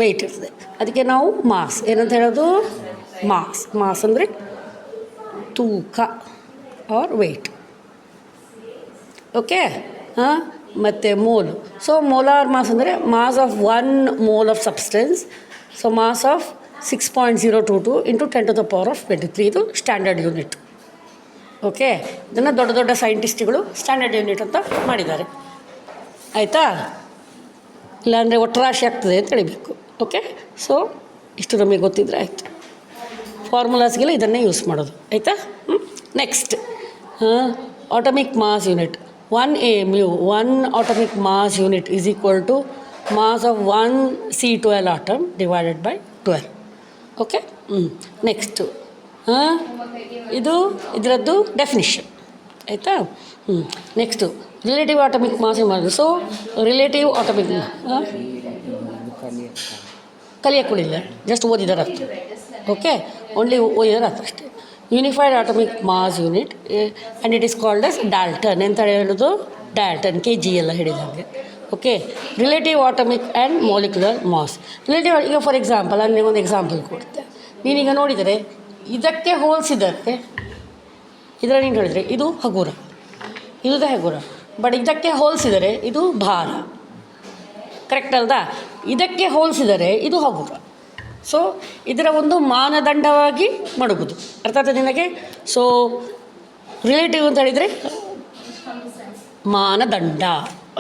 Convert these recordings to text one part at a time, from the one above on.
Weight ಇರ್ತದೆ. ಅದಕ್ಕೆ ನಾವು ಮಾಸ್ ಏನಂತ ಹೇಳೋದು, ಮಾಸ್ ಅಂದರೆ ತೂಕ ಆರ್ ವೆಯ್ಟ್. ಓಕೆ. ಹಾಂ, ಮತ್ತು ಮೋಲ್. ಸೊ ಮೋಲಾರ್ ಮಾಸ್ ಅಂದರೆ mass of 1 mole of substance. So mass of 6.022 into 10⁻23 ಇದು ಸ್ಟ್ಯಾಂಡರ್ಡ್ ಯೂನಿಟ್. ಓಕೆ. ಇದನ್ನು ದೊಡ್ಡ ದೊಡ್ಡ ಸೈಂಟಿಸ್ಟ್ಗಳು ಸ್ಟ್ಯಾಂಡರ್ಡ್ ಯೂನಿಟ್ ಅಂತ ಮಾಡಿದ್ದಾರೆ. ಆಯಿತಾ? ಇಲ್ಲಾಂದರೆ ಒಟ್ಟರಾಶಿ ಆಗ್ತದೆ ಅಂತ ತಿಳಿಬೇಕು. ಓಕೆ. ಸೊ ಇಷ್ಟು ನಮಗೆ ಗೊತ್ತಿದ್ರೆ ಆಯಿತು. ಫಾರ್ಮುಲಾಸ್ಗೆಲ್ಲ ಇದನ್ನೇ ಯೂಸ್ ಮಾಡೋದು. ಆಯಿತಾ? Next atomic mass unit 1 AMU 1 atomic mass unit is equal to mass of 1 C12 atom divided by 12. Okay. Next ಇದು ಇದರದ್ದು ಡೆಫಿನಿಷನ್. ಆಯಿತಾ? ನೆಕ್ಸ್ಟು ರಿಲೇಟಿವ್ ಆಟಮಿಕ್ ಮಾಸ್ ಮಾಡೋದು. ಸೊ ರಿಲೇಟಿವ್ ಆಟಮಿಕ್ ಕಲಿಯಕ್ಕಿಲ್ಲ, ಜಸ್ಟ್ ಓದಿದಾರೆ ಅರ್ಥ. ಓಕೆ, ಓನ್ಲಿ ಓದಿದಾರೆ ಅರ್ಥ ಅಷ್ಟೇ. Unified atomic mass unit and it is called as Dalton ಅಂತ ಹೇಳೋದು. ಡಾಲ್ಟನ್ KG ಎಲ್ಲ ಹೇಳಿದಂಗೆ. Okay. Relative atomic and molecular mass. Relative, ಈಗ ಫಾರ್ ಎಕ್ಸಾಂಪಲ್ ಅಲ್ಲಿ ಒಂದು ಎಕ್ಸಾಂಪಲ್ ಕೊಡ್ತೆ. ನೀನೀಗ ನೋಡಿದರೆ ಇದಕ್ಕೆ ಹೋಲಿಸಿದರೆ ಇದರ ನೀನು ಹೇಳಿದರೆ ಇದು ಹಗುರ, ಇದು ಹಗುರ. ಬಟ್ ಇದಕ್ಕೆ ಹೋಲಿಸಿದರೆ ಇದು ಭಾರ. ಕರೆಕ್ಟ್ ಅಲ್ದಾ? ಇದಕ್ಕೆ ಹೋಲಿಸಿದರೆ ಇದು ಹಗುರ. ಸೊ ಇದರ ಒಂದು ಮಾನದಂಡವಾಗಿ ಮಡಗುದು. ಅರ್ಥ ಆಗ್ತದೆ ನಿನಗೆ? ಸೊ ರಿಲೇಟಿವ್ ಅಂತ ಹೇಳಿದರೆ ಮಾನದಂಡ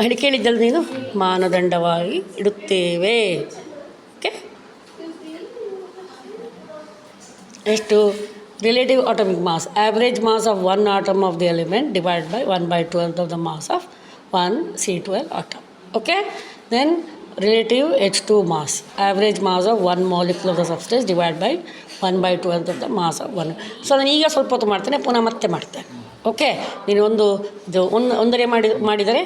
ಹೇಳಿ ಕೇಳಿದ್ದಲ್ಲ ನೀನು, ಮಾನದಂಡವಾಗಿ ಇಡುತ್ತೇವೆ. ಓಕೆ. ಎಷ್ಟು? Relative atomic mass, average mass of 1 atom of the element divide by 1/12 of the mass of 1 C12 atom. Okay. Then relative H2 mass, average mass of 1 molecule of the substance divide by 1/12 of the mass of 1. So ನಾನು ಈಗ ಸ್ವಲ್ಪ ಹೊತ್ತು ಮಾಡ್ತೇನೆ, ಪುನಃ ಮತ್ತೆ ಮಾಡ್ತೇನೆ. Okay. ನೀನು ಇದು ಒಂದರೇ ಮಾಡಿದರೆ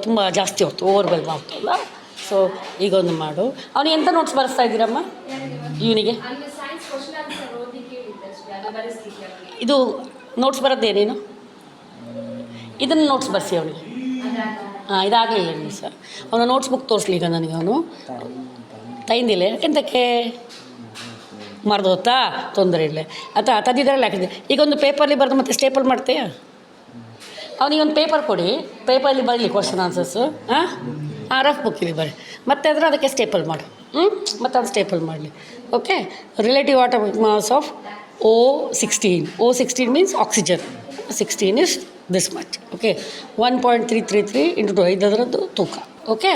ತುಂಬ ಜಾಸ್ತಿ ಹೊತ್ತು ಓವರ್ವೆಲ್ಮ್ ಆಗ್ತಲ್ಲ. ಸೊ ಈಗ ಒಂದು ಮಾಡು. ಅವನಿಗೆ ಎಂಥ ನೋಟ್ಸ್ ಬರೆಸ್ತಾ ಇದ್ದೀರಮ್ಮ? ಇವನಿಗೆ ಇದು ನೋಟ್ಸ್ ಬರೋದೇನೇನು? ಇದನ್ನು ನೋಟ್ಸ್ ಬರೆಸಿ ಅವನಿಗೆ. ಇದಾಗಲಿಲ್ಲ ನೀವು ಸರ್. ಅವನ ನೋಟ್ಸ್ ಬುಕ್ ತೋರಿಸ್ಲಿ ಈಗ ನನಗೆ. ಅವನು ತೈಂದಿಲ್ಲ, ಎಂತಕ್ಕೆ ಮರ್ದೋತಾ? ತೊಂದರೆ ಇಲ್ಲ. ಅಥವಾ ತದ್ದಿದ್ರಲ್ಲಿ ಹಾಕಿದೆ. ಈಗ ಒಂದು ಪೇಪರ್ಲಿ ಬರೆದು ಮತ್ತೆ ಸ್ಟೇಪಲ್ ಮಾಡ್ತೀಯಾ? ಅವನಿಗೊಂದು ಪೇಪರ್ ಕೊಡಿ, ಪೇಪರಲ್ಲಿ ಬರಲಿ ಕ್ವಶನ್ ಆನ್ಸರ್ಸು. ರಫ್ ಬುಕ್ಕಿಲಿ ಬರೀ, ಮತ್ತೆ ಆದರೆ ಅದಕ್ಕೆ ಸ್ಟೇಪಲ್ ಮಾಡಿ. ಮತ್ತು ಅದು ಸ್ಟೇಪಲ್ ಮಾಡಲಿ. Okay. Relative atomic mass of O16. O16 means oxygen. 16 is this much. Okay. 1.333 into 2 ಇದರದ್ದು ತೂಕ. ಓಕೆ.